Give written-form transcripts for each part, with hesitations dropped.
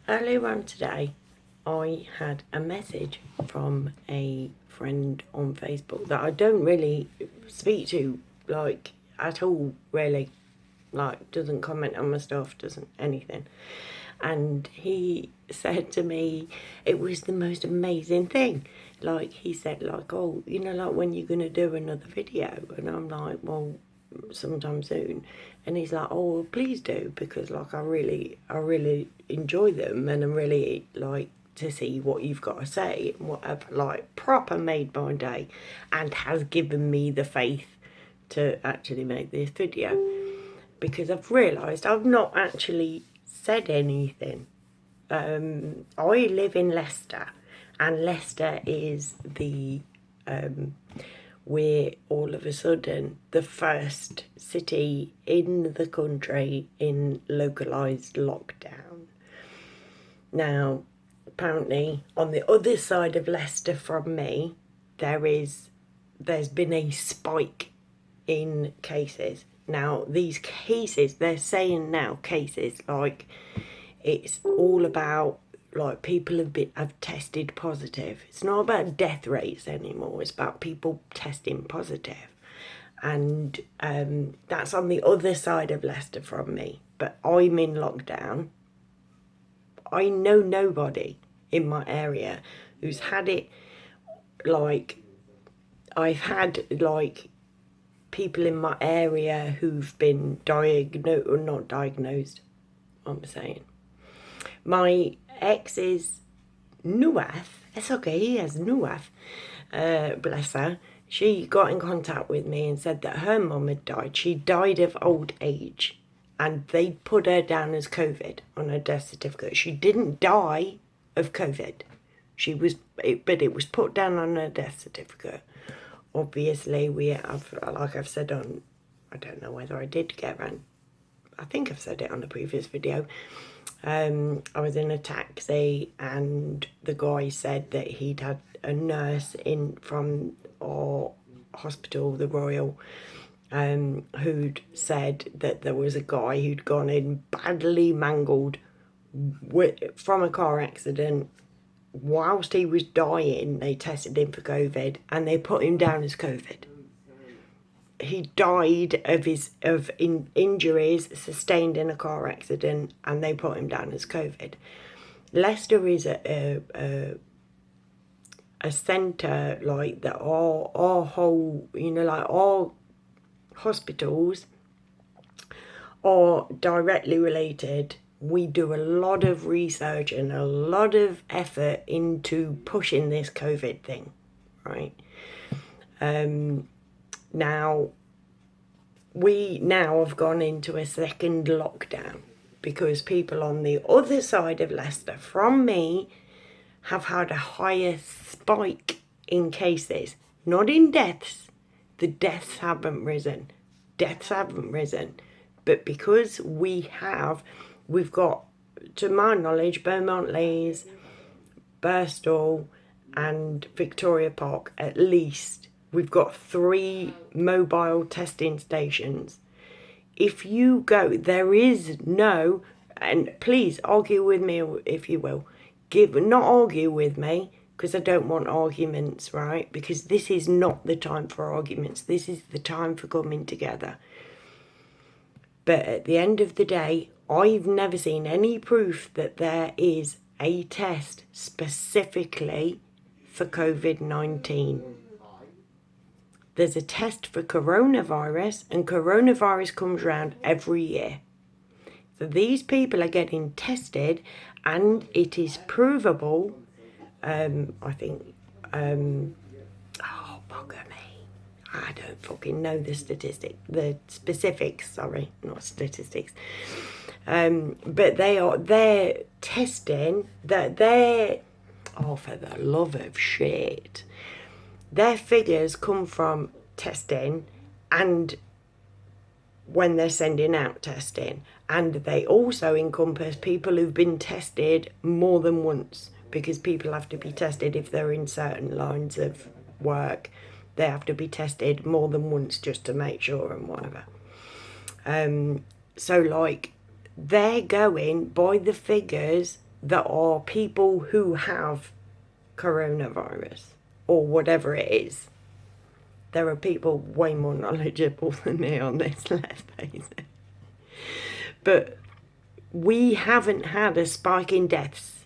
Earlier on today, I had a message from a friend on Facebook that I don't really speak to, like, at all, really. Like, doesn't comment on my stuff, doesn't anything. And he said to me, it was the most amazing thing. Like, he said, like, oh, like when you're going to do another video. And I'm like, well, sometime soon. And he's like, oh, well, please do, because like I really enjoy them, and I'm really like to see what you've got to say and whatever. Like, proper made my day, and has given me the faith to actually make this video, because I've realised I've not actually said anything. I live in Leicester, and Leicester is the we're all of a sudden the first city in the country in localised lockdown. Now, apparently, on the other side of Leicester from me, there's been a spike in cases. Now, these cases, they're saying now cases like it's all about like people have tested positive. It's not about death rates anymore. It's about people testing positive, and that's on the other side of Leicester from me. But I'm in lockdown. I know nobody in my area who's had it. Like, I've had like people in my area who've been diagnosed or not diagnosed. I'm saying my ex's Nuath, it's okay, he has Nuath, bless her, she got in contact with me and said that her mum had died. She died of old age, and they put her down as COVID on her death certificate. She didn't die of COVID. But it was put down on her death certificate. Obviously, we have, like I've said on, I don't know whether I did get around, I think I've said it on a previous video. I was in a taxi, and the guy said that he'd had a nurse in from our hospital, the Royal, who'd said that there was a guy who'd gone in badly mangled from a car accident. Whilst he was dying, they tested him for COVID, and they put him down as COVID. He died of injuries sustained in a car accident, and they put him down as COVID. Leicester is a centre like that. Our whole, like our hospitals are directly related. We do a lot of research and a lot of effort into pushing this COVID thing, right? Now, we now have gone into a second lockdown because people on the other side of Leicester from me have had a higher spike in cases, not in deaths. The deaths haven't risen. But because we've got, to my knowledge, Beaumont Leys, Birstall and Victoria Park at least. We've got 3 mobile testing stations. If you go, there is no, and please argue with me if you will, not argue with me, because I don't want arguments, right? Because this is not the time for arguments. This is the time for coming together. But at the end of the day, I've never seen any proof that there is a test specifically for COVID-19. There's a test for coronavirus, and coronavirus comes around every year. So these people are getting tested, and it is provable, I think, oh, bugger me. I don't fucking know the specifics, sorry, not statistics. But they're testing, oh, for the love of shit. Their figures come from testing and when they're sending out testing. And they also encompass people who've been tested more than once, because people have to be tested if they're in certain lines of work. They have to be tested more than once just to make sure and whatever. So, like, they're going by the figures that are people who have coronavirus or whatever it is. There are people way more knowledgeable than me on this, let's face it. But we haven't had a spike in deaths.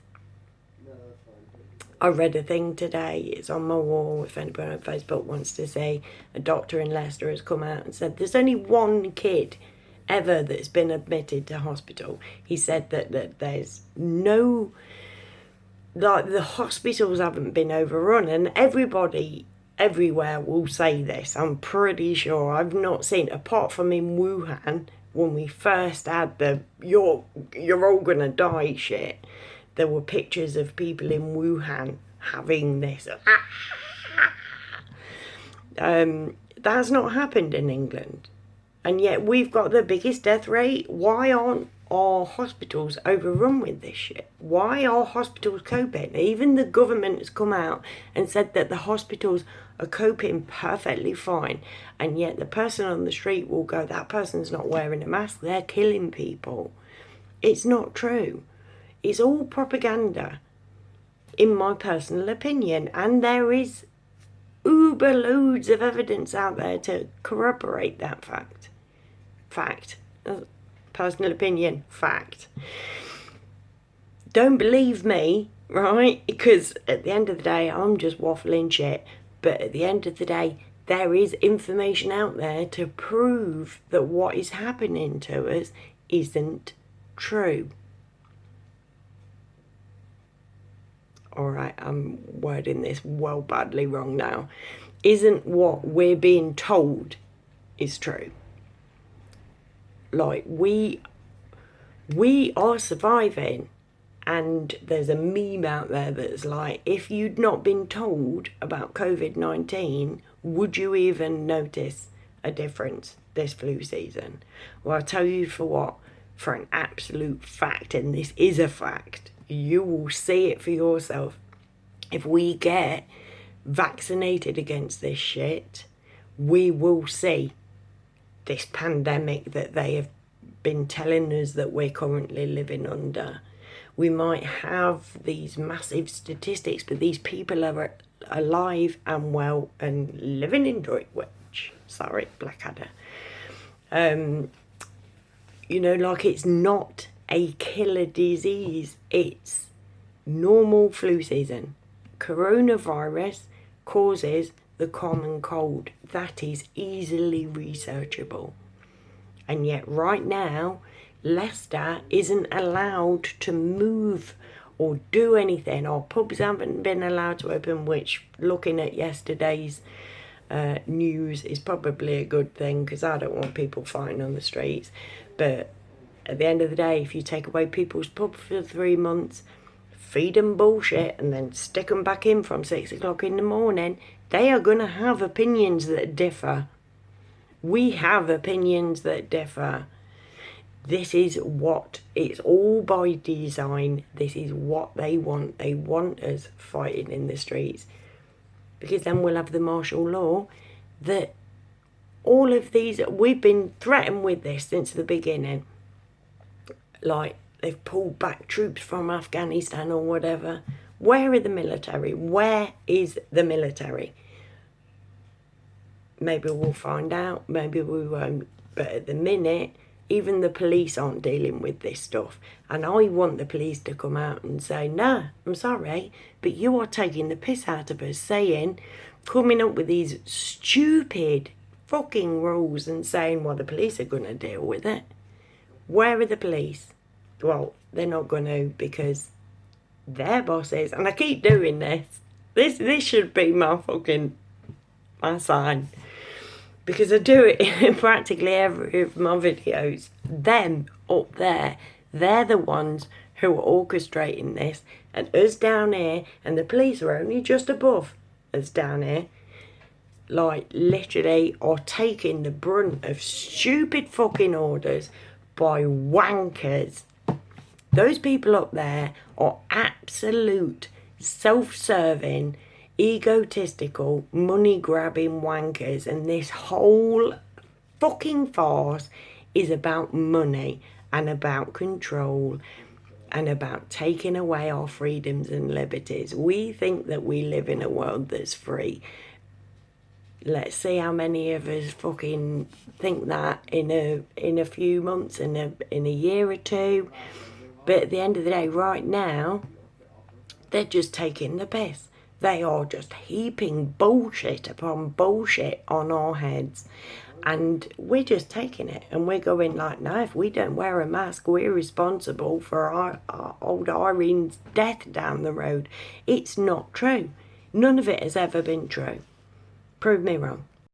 I read a thing today, it's on my wall, if anybody on Facebook wants to see, a doctor in Leicester has come out and said there's only one kid ever that's been admitted to hospital. He said that there's no, like, the hospitals haven't been overrun, and everybody everywhere will say this. I'm pretty sure. I've not seen, apart from in Wuhan, when we first had the you're all gonna die shit, there were pictures of people in Wuhan having this. That's not happened in England. And yet we've got the biggest death rate. Why aren't our hospitals overrun with this shit? Why are hospitals coping? Even the government has come out and said that the hospitals are coping perfectly fine. And yet the person on the street will go, that person's not wearing a mask, they're killing people. It's not true. It's all propaganda, in my personal opinion. And there is uber loads of evidence out there to corroborate that fact. Personal opinion, fact. Don't believe me, right? Because at the end of the day, I'm just waffling shit. But at the end of the day, there is information out there to prove that what is happening to us isn't true. Alright, I'm wording this well badly wrong now. Isn't what we're being told is true. Like, we are surviving, and there's a meme out there that's like, if you'd not been told about COVID-19, would you even notice a difference this flu season? Well, I'll tell you for what, for an absolute fact, and this is a fact, you will see it for yourself. If we get vaccinated against this shit, we will see this pandemic that they have been telling us that we're currently living under. We might have these massive statistics, but these people are alive and well and living in Droitwich. Sorry, Blackadder. You know, like, it's not a killer disease. It's normal flu season. Coronavirus causes the common cold. That is easily researchable. And yet right now, Leicester isn't allowed to move or do anything. Our pubs haven't been allowed to open, which, looking at yesterday's news, is probably a good thing, because I don't want people fighting on the streets. But at the end of the day, if you take away people's pub for 3 months, feed them bullshit, and then stick them back in from 6 o'clock in the morning, they are going to have opinions that differ. We have opinions that differ. This is what, it's all by design. This is what they want. They want us fighting in the streets, because then we'll have the martial law that all of these, we've been threatened with this since the beginning. Like, they've pulled back troops from Afghanistan or whatever. Where are the military? Where is the military? Maybe we'll find out, maybe we won't. But at the minute, even the police aren't dealing with this stuff. And I want the police to come out and say, no, I'm sorry, but you are taking the piss out of us, saying, coming up with these stupid fucking rules and saying, well, the police are going to deal with it. Where are the police? Well, they're not going to, because they're bosses. And I keep doing this. This should be my sign. Because I do it in practically every of my videos. Them up there, they're the ones who are orchestrating this. And us down here, and the police are only just above us down here, like, literally are taking the brunt of stupid fucking orders by wankers. Those people up there are absolute self-serving, egotistical, money-grabbing wankers, and this whole fucking farce is about money and about control and about taking away our freedoms and liberties. We think that we live in a world that's free. Let's see how many of us fucking think that in a few months, in a year or two. But at the end of the day, right now, they're just taking the piss. They are just heaping bullshit upon bullshit on our heads. And we're just taking it, and we're going like, no, if we don't wear a mask, we're responsible for our old Irene's death down the road. It's not true. None of it has ever been true. Prove me wrong.